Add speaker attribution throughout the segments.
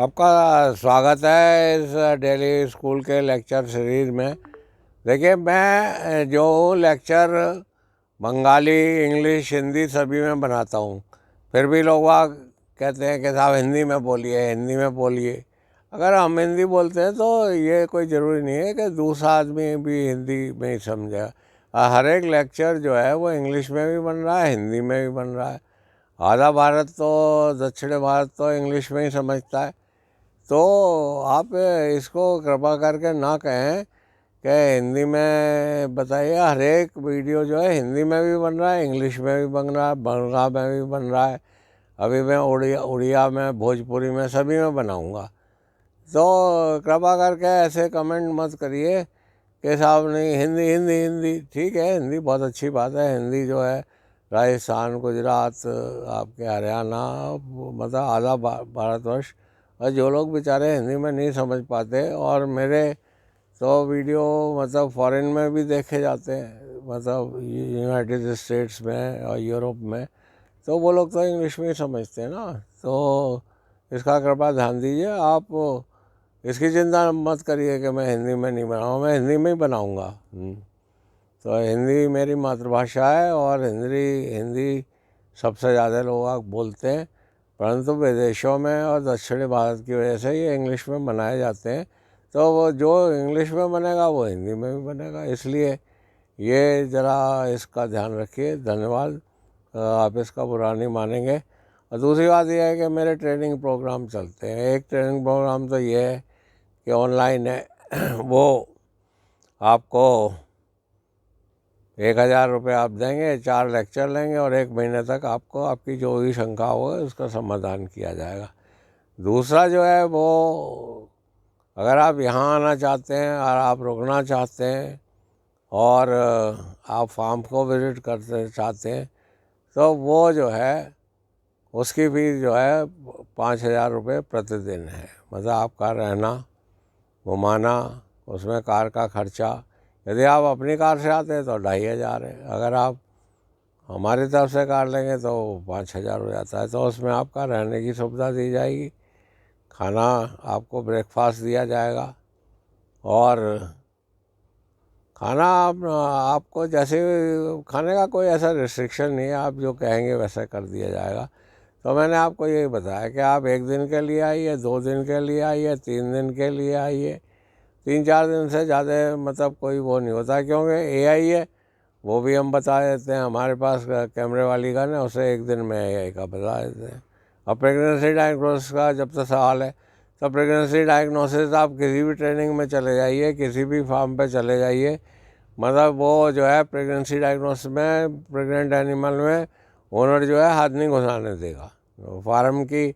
Speaker 1: आपका स्वागत है इस डेली स्कूल के लेक्चर सीरीज़ में। देखिए, मैं जो लेक्चर बंगाली, इंग्लिश, हिंदी सभी में बनाता हूँ, फिर भी लोग वाग कहते हैं कि साहब हिंदी में बोलिए, हिंदी में बोलिए। अगर हम हिंदी बोलते हैं तो ये कोई ज़रूरी नहीं है कि दूसरा आदमी भी हिंदी में ही समझे। हर एक लेक्चर जो है वो इंग्लिश में भी बन रहा है, हिंदी में भी बन रहा है। आधा भारत तो, दक्षिण भारत तो इंग्लिश में ही समझता है। तो आप इसको कृपा करके ना कहें कि हिंदी में बताइए। हर एक वीडियो जो है हिंदी में भी बन रहा है, इंग्लिश में भी बन रहा है, बंगला में भी बन रहा है। अभी मैं उड़िया में, भोजपुरी में, सभी में बनाऊंगा। तो कृपा करके ऐसे कमेंट मत करिए कि साहब नहीं, हिंदी हिंदी हिंदी। ठीक है, हिंदी बहुत अच्छी बात है। हिंदी जो है राजस्थान, गुजरात, आपके हरियाणा, मतलब आधा भारतवर्ष, और जो लोग बेचारे हिंदी में नहीं समझ पाते, और मेरे तो वीडियो मतलब फॉरेन में भी देखे जाते हैं, मतलब यूनाइटेड स्टेट्स में और यूरोप में, तो वो लोग तो इंग्लिश में ही समझते हैं ना। तो इसका कृपया ध्यान दीजिए। आप इसकी चिंता मत करिए कि मैं हिंदी में नहीं बनाऊँ, मैं हिंदी में ही बनाऊँगा। तो हिंदी मेरी मातृभाषा है, और हिंदी सबसे ज़्यादा लोग बोलते हैं, परंतु विदेशों में और दक्षिणी भारत की वजह से ये इंग्लिश में बनाए जाते हैं। तो वो जो इंग्लिश में बनेगा वो हिंदी में भी बनेगा, इसलिए ये ज़रा इसका ध्यान रखिए। धन्यवाद। आप इसका बुरा नहीं मानेंगे। और दूसरी बात यह है कि मेरे ट्रेनिंग प्रोग्राम चलते हैं। एक ट्रेनिंग प्रोग्राम तो ये है कि ऑनलाइन है, वो आपको 1,000 रुपये आप देंगे, 4 लेक्चर लेंगे, और 1 महीने तक आपको आपकी जो भी शंका होगा उसका समाधान किया जाएगा। दूसरा जो है वो, अगर आप यहाँ आना चाहते हैं और आप रुकना चाहते हैं और आप फार्म को विज़िट करते चाहते हैं, तो वो जो है उसकी फीस जो है 5,000 रुपये प्रतिदिन है। मतलब आपका रहना, घुमाना, उसमें कार का खर्चा। यदि आप अपनी कार से आते हैं तो 2,500 है। अगर आप हमारी तरफ से कार लेंगे तो 5,000 हो जाता है। तो उसमें आपका रहने की सुविधा दी जाएगी, खाना आपको ब्रेकफास्ट दिया जाएगा, और खाना आपको जैसे खाने का कोई ऐसा रिस्ट्रिक्शन नहीं है, आप जो कहेंगे वैसा कर दिया जाएगा। तो मैंने आपको यही बताया कि आप 1 दिन के लिए आइए, 2 दिन के लिए आइए, 3 दिन के लिए आइए। 3-4 दिन से ज़्यादा मतलब कोई वो नहीं होता, क्योंकि एआई है, वो भी हम बता देते हैं। हमारे पास कैमरे वाली गन है, उसे 1 दिन में एआई का बता देते हैं। अब प्रेगनेंसी डायग्नोसिस का जब तक सवाल है, तो प्रेगनेंसी डायग्नोसिस आप किसी भी ट्रेनिंग में चले जाइए, किसी भी फार्म पे चले जाइए, मतलब वो जो है प्रेगनेंसी डायग्नोसिस में, प्रेग्नेंट एनिमल में ओनर जो है हाथ नहीं घुसाने देगा। फार्म की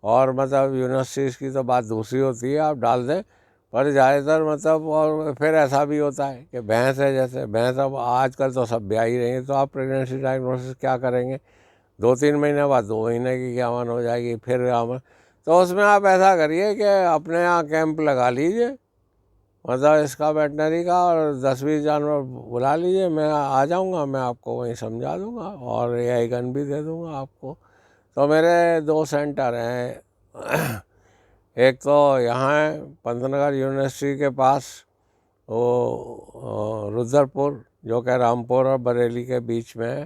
Speaker 1: और मतलब यूनिवर्सिटीज़ की तो बात दूसरी होती है, आप डाल दें। पर ज़्यादातर मतलब, और फिर ऐसा भी होता है कि भैंस है, जैसे भैंस अब आजकल तो सब ब्याह ही रही है, तो आप प्रेगनेंसी डायग्नोसिस क्या करेंगे? 2-3 महीने बाद 2 महीने की ज्ञापन हो जाएगी, फिर ज्ञापन। तो उसमें आप ऐसा करिए कि अपने यहाँ कैंप लगा लीजिए, मतलब इसका वेटनरी का, और 10-20 जानवर बुला लीजिए। मैं आ जाऊँगा, मैं आपको वहीं समझा दूँगा, और एआई गन भी दे दूँगा आपको। तो मेरे 2 सेंटर हैं। एक तो यहाँ है पंतनगर यूनिवर्सिटी के पास, वो रुद्रपुर, जो कि रामपुर और बरेली के बीच में है।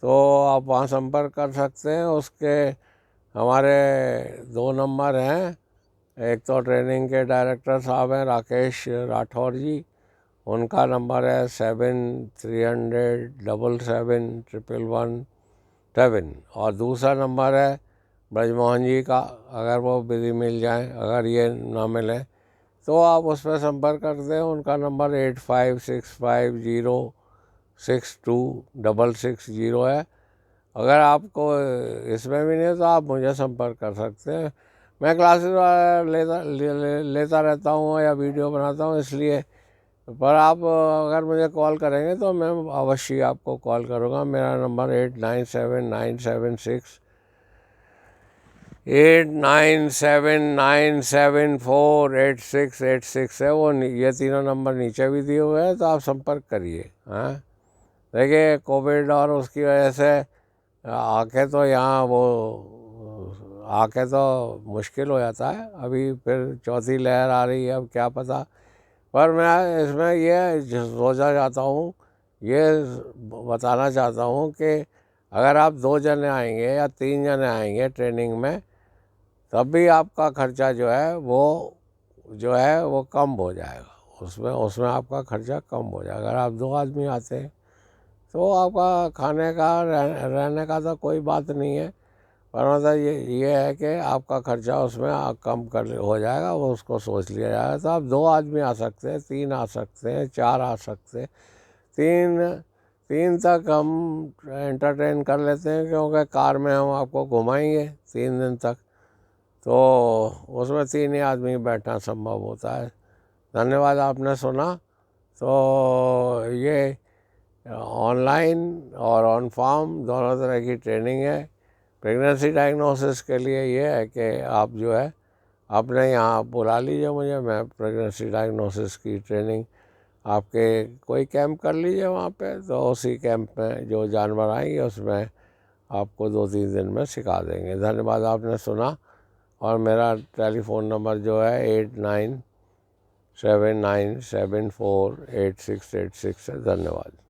Speaker 1: तो आप वहाँ संपर्क कर सकते हैं। उसके हमारे 2 नंबर हैं। एक तो ट्रेनिंग के डायरेक्टर साहब हैं राकेश राठौर जी, उनका नंबर है 7300771117। और दूसरा नंबर है ब्रजमोहन जी का, अगर वो बिजी मिल जाए, अगर ये ना मिले तो आप उस पर संपर्क करते हैं। उनका नंबर 8565062660 है। अगर आपको इसमें भी नहीं है तो आप मुझे संपर्क कर सकते हैं। मैं क्लासेस लेता रहता हूँ या वीडियो बनाता हूँ, इसलिए। पर आप अगर मुझे कॉल करेंगे तो मैं अवश्य आपको कॉल करूँगा। मेरा नंबर 8979748686 है। वो ये तीनों नंबर नीचे भी दिए हुए हैं, तो आप संपर्क करिए। हाँ, देखिए, कोविड और उसकी वजह से आके तो यहाँ वो आके तो मुश्किल हो जाता है। अभी फिर चौथी लहर आ रही है, अब क्या पता। पर मैं इसमें ये सोचा चाहता हूँ, ये बताना चाहता हूँ कि अगर आप 2 जने आएंगे या 3 जने आएंगे ट्रेनिंग में, तब भी आपका खर्चा जो है वो कम हो जाएगा। उसमें उसमें आपका खर्चा कम हो जाएगा। अगर आप 2 आदमी आते हैं तो आपका खाने का रहने का तो कोई बात नहीं है, पर मतलब ये है कि आपका खर्चा उसमें कम कर हो जाएगा, वो उसको सोच लिया जाएगा। तो आप 2 आदमी आ सकते हैं, 3 आ सकते हैं, 4 आ सकते हैं। 3 तक हम एंटरटेन कर लेते हैं, क्योंकि कार में हम आपको घुमाएंगे 3 दिन तक, तो उसमें 3 ही आदमी बैठना संभव होता है। धन्यवाद, आपने सुना। तो ये ऑनलाइन और ऑन फार्म दोनों तरह की ट्रेनिंग है। प्रेगनेंसी डायग्नोसिस के लिए ये है कि आप जो है अपने यहाँ बुला लीजिए मुझे, मैं प्रेगनेंसी डायग्नोसिस की ट्रेनिंग आपके कोई कैंप कर लीजिए वहाँ पे, तो उसी कैंप में जो जानवर आएंगे उसमें आपको 2-3 दिन में सिखा देंगे। धन्यवाद, आपने सुना। और मेरा टेलीफ़ोन नंबर जो है 8979748686 है। धन्यवाद।